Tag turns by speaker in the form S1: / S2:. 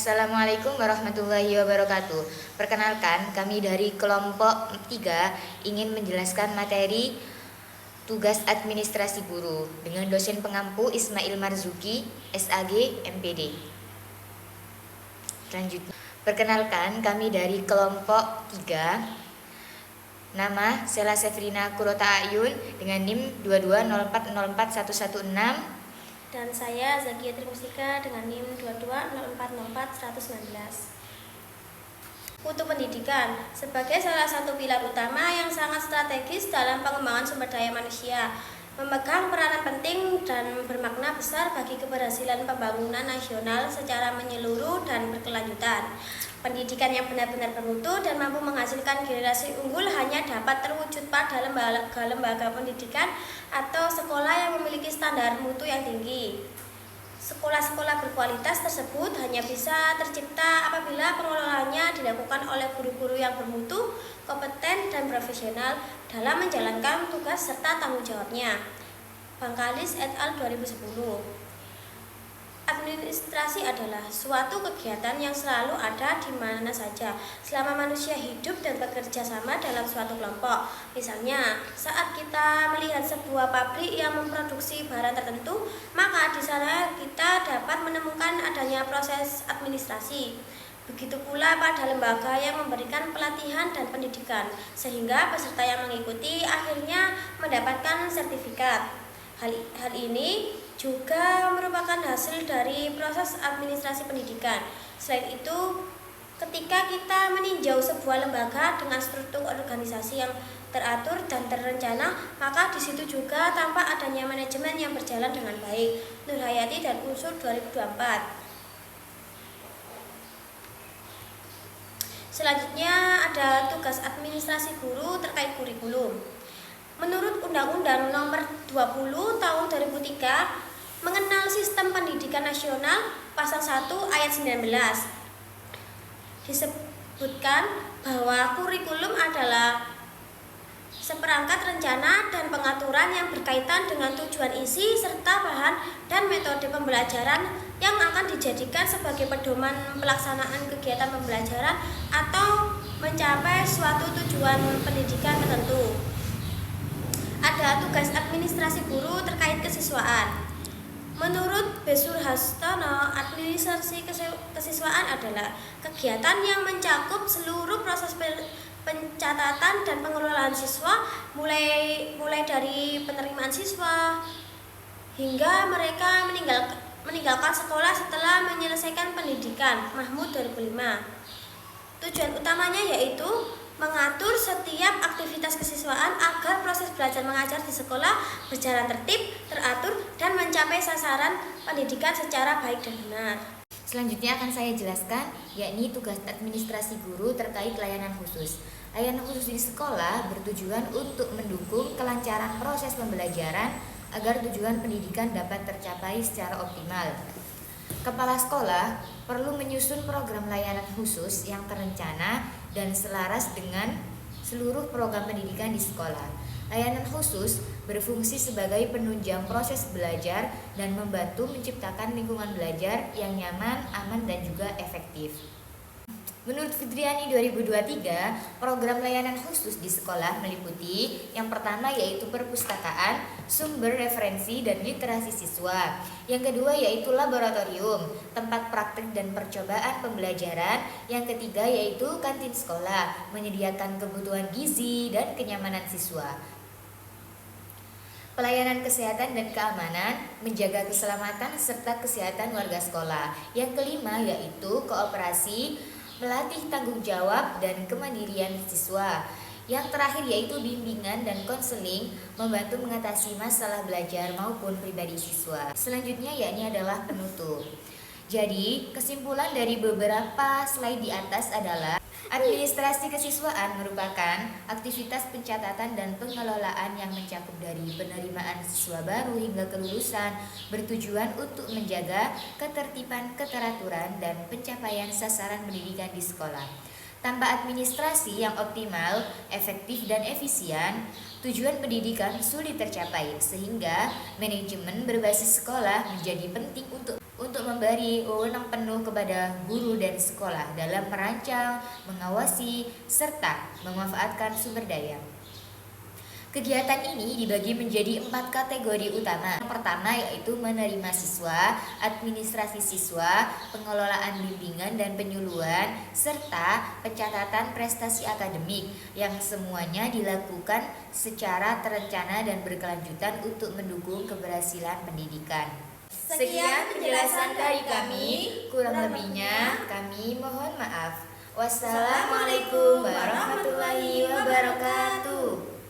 S1: Assalamualaikum warahmatullahi wabarakatuh. Perkenalkan, kami dari kelompok 3 ingin menjelaskan materi tugas administrasi guru dengan dosen pengampu Ismail Marzuki, SAG, MPD. Selanjutnya, perkenalkan kami dari kelompok 3. Nama Sela Sefrina Kurota Ayun dengan NIM 2204041116.
S2: Dan saya Zakia Trimustika dengan NIM 22040411. Mutu pendidikan sebagai salah satu pilar utama yang sangat strategis dalam pengembangan sumber daya manusia, memegang peranan penting dan bermakna besar bagi keberhasilan pembangunan nasional secara menyeluruh dan berkelanjutan. Pendidikan yang benar-benar bermutu dan mampu menghasilkan generasi unggul hanya dapat terwujud pada lembaga pendidikan atau sekolah yang memiliki standar mutu yang tinggi. Sekolah-sekolah berkualitas tersebut hanya bisa tercipta apabila pengelolaannya dilakukan oleh guru-guru yang bermutu, kompeten, dan profesional dalam menjalankan tugas serta tanggung jawabnya. Bangkalis et al. 2010. Administrasi adalah suatu kegiatan yang selalu ada di mana saja selama manusia hidup dan bekerja sama dalam suatu kelompok. Misalnya, saat kita melihat sebuah pabrik yang memproduksi barang tertentu, maka di sana kita dapat menemukan adanya proses administrasi. Begitu pula pada lembaga yang memberikan pelatihan dan pendidikan, sehingga peserta yang mengikuti akhirnya mendapatkan sertifikat. Hal ini juga merupakan hasil dari proses administrasi pendidikan. Selain itu, ketika kita meninjau sebuah lembaga dengan struktur organisasi yang teratur dan terencana, maka di situ juga tampak adanya manajemen yang berjalan dengan baik. Nurhayati dan Unsur 2024. Selanjutnya ada tugas administrasi guru terkait kurikulum. Menurut Undang-Undang Nomor 20 Tahun 2003 mengenal Sistem Pendidikan Nasional, Pasal 1 Ayat 19, disebutkan bahwa kurikulum adalah seperangkat rencana dan pengaturan yang berkaitan dengan tujuan isi serta bahan dan metode pembelajaran yang akan dijadikan sebagai pedoman pelaksanaan kegiatan pembelajaran atau mencapai suatu tujuan pendidikan tertentu. Ada tugas administrasi guru terkait kesiswaan. Menurut Besur Hastono, administrasi kesiswaan adalah kegiatan yang mencakup seluruh proses pencatatan dan pengelolaan siswa, mulai dari penerimaan siswa hingga mereka meninggalkan sekolah setelah menyelesaikan pendidikan. Mahmud 2005. Tujuan utamanya yaitu mengatur setiap aktivitas kesiswaan agar proses belajar mengajar di sekolah berjalan tertib, teratur, dan mencapai sasaran pendidikan secara baik dan benar.
S1: Selanjutnya akan saya jelaskan, yakni tugas administrasi guru terkait layanan khusus. Layanan khusus di sekolah bertujuan untuk mendukung kelancaran proses pembelajaran agar tujuan pendidikan dapat tercapai secara optimal. Kepala sekolah perlu menyusun program layanan khusus yang terencana dan selaras dengan seluruh program pendidikan di sekolah. Layanan khusus berfungsi sebagai penunjang proses belajar dan membantu menciptakan lingkungan belajar yang nyaman, aman, dan juga efektif. Menurut Fidriani 2023, program layanan khusus di sekolah meliputi yang pertama yaitu perpustakaan, sumber referensi dan literasi siswa. Yang kedua yaitu laboratorium, tempat praktik dan percobaan pembelajaran. Yang ketiga yaitu kantin sekolah, menyediakan kebutuhan gizi dan kenyamanan siswa. Pelayanan kesehatan dan keamanan, menjaga keselamatan serta kesehatan warga sekolah. Yang kelima yaitu kooperasi, melatih tanggung jawab dan kemandirian siswa. Yang terakhir yaitu bimbingan dan konseling, membantu mengatasi masalah belajar maupun pribadi siswa. Selanjutnya yakni adalah penutup. Jadi, kesimpulan dari beberapa slide di atas adalah administrasi kesiswaan merupakan aktivitas pencatatan dan pengelolaan yang mencakup dari penerimaan siswa baru hingga kelulusan, bertujuan untuk menjaga ketertiban, keteraturan, dan pencapaian sasaran pendidikan di sekolah. Tanpa administrasi yang optimal, efektif, dan efisien, tujuan pendidikan sulit tercapai, sehingga manajemen berbasis sekolah menjadi penting untuk memberi wewenang penuh kepada guru dan sekolah dalam merancang, mengawasi, serta memanfaatkan sumber daya. Kegiatan ini dibagi menjadi 4 kategori utama. Yang pertama yaitu menerima siswa, administrasi siswa, pengelolaan bimbingan dan penyuluhan, serta pencatatan prestasi akademik yang semuanya dilakukan secara terencana dan berkelanjutan untuk mendukung keberhasilan pendidikan. Sekian penjelasan dari kami, kurang lebihnya kami mohon maaf. Wassalamualaikum warahmatullahi wabarakatuh.